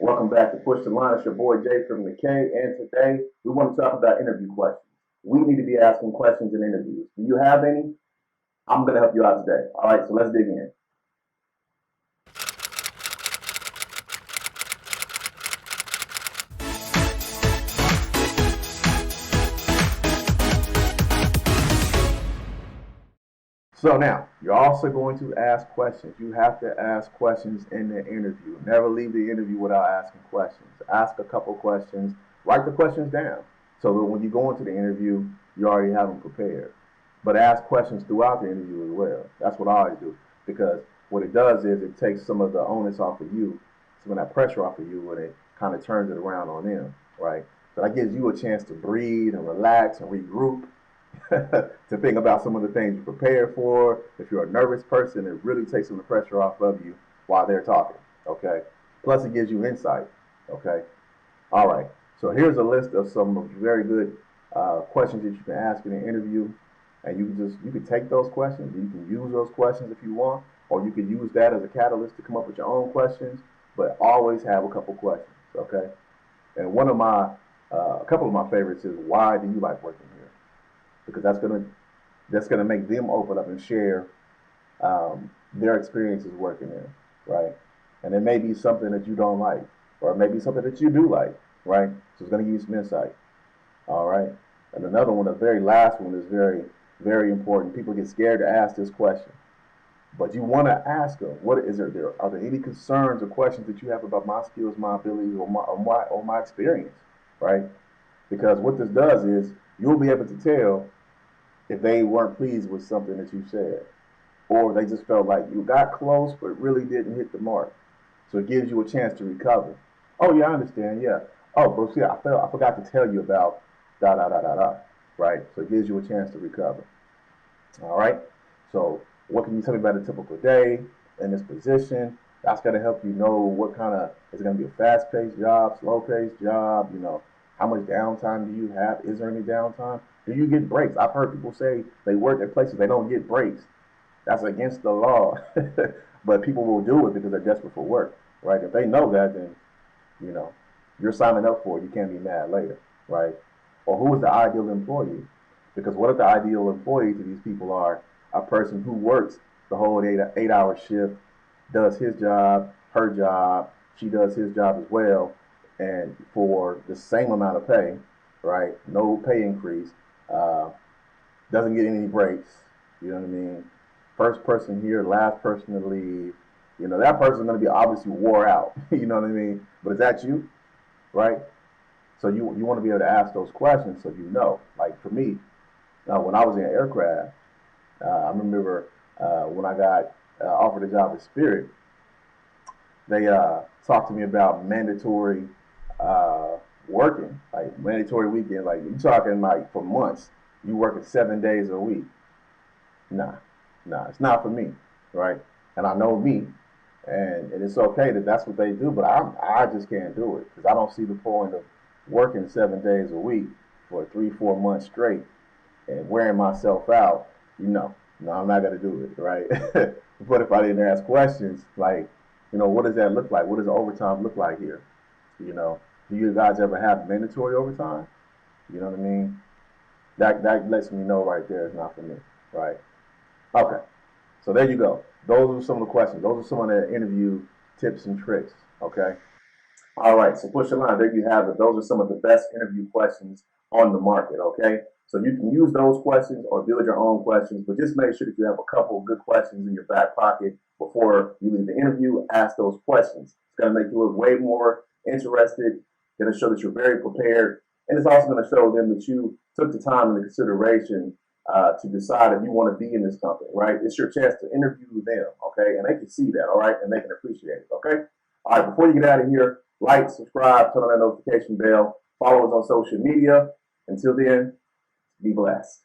Welcome back to Push the Line. It's your boy Jay from the K, and today we want to talk about interview questions. We need to be asking questions in interviews. Do you have any? I'm going to help you out today. All right, so let's dig in. So now, you're also going to ask questions. You have to ask questions in the interview. Never leave the interview without asking questions. Ask a couple questions. Write the questions down so that when you go into the interview, you already have them prepared. But ask questions throughout the interview as well. That's what I always do, because what it does is it takes some of the onus off of you, some of that pressure off of you, and it kind of turns it around on them, right? So that gives you a chance to breathe and relax and regroup to think about some of the things you prepare for. If you're a nervous person, it really takes some of the pressure off of you while they're talking, okay? Plus, it gives you insight, okay? All right, so here's a list of some very good questions that you can ask in an interview, and you can take those questions, you can use those questions if you want, or you can use that as a catalyst to come up with your own questions, but always have a couple questions, okay? And a couple of my favorites is, why do you like working here? Because that's gonna make them open up and share their experiences working there, right? And it may be something that you don't like, or it may be something that you do like, right? So it's gonna give you some insight. All right. And another one, the very last one, is very, very important. People get scared to ask this question, but you want to ask them, what is there? Are there any concerns or questions that you have about my skills, my abilities, or my experience, right? Because what this does is you'll be able to tell if they weren't pleased with something that you said, or they just felt like you got close but really didn't hit the mark. So it gives you a chance to recover. Oh yeah, I understand. Yeah. Oh, but see, I forgot to tell you about da da da da da. Right. So it gives you a chance to recover. All right. So what can you tell me about a typical day in this position? That's going to help you know what kind of, is it going to be a fast-paced job, slow-paced job? You know, how much downtime do you have? Is there any downtime? Do you get breaks? I've heard people say they work at places they don't get breaks. That's against the law. But people will do it because they're desperate for work, right? If they know that, then, you know, you're signing up for it. You can't be mad later, right? Or who is the ideal employee? Because what if the ideal employee to these people are a person who works the whole eight-hour shift, does his job, her job, she does his job as well, and for the same amount of pay, right? No pay increase, doesn't get any breaks, you know what I mean? First person here, last person to leave. You know, that person's going to be obviously wore out, you know what I mean? But is that you, right? So you want to be able to ask those questions so you know. Like for me, when I was in aircraft, I remember when I got offered a job at Spirit, they talked to me about mandatory working, like mandatory weekend. Like you talking like for months, you working 7 days a week. Nah, it's not for me, right? And I know me, and it's okay that that's what they do, but I just can't do it because I don't see the point of working 7 days a week for 3-4 months straight and wearing myself out. No, I'm not gonna do it, right? But if I didn't ask questions, like, what does that look like? What does overtime look like here? You know, do you guys ever have mandatory overtime? You know what I mean? That lets me know right there it's not for me, right? Okay, so there you go. Those are some of the questions. Those are some of the interview tips and tricks, okay? All right, so push the line. There you have it. Those are some of the best interview questions on the market, okay? So you can use those questions or build your own questions, but just make sure that you have a couple of good questions in your back pocket before you leave the interview. Ask those questions. It's going to make you look way more interested. It's going to show that you're very prepared, and it's also going to show them that you took the time into consideration to decide if you want to be in this company, right? It's your chance to interview them, okay? And they can see that, all right? And they can appreciate it, okay? All right, before you get out of here, like, subscribe, turn on that notification bell, follow us on social media. Until then, be blessed.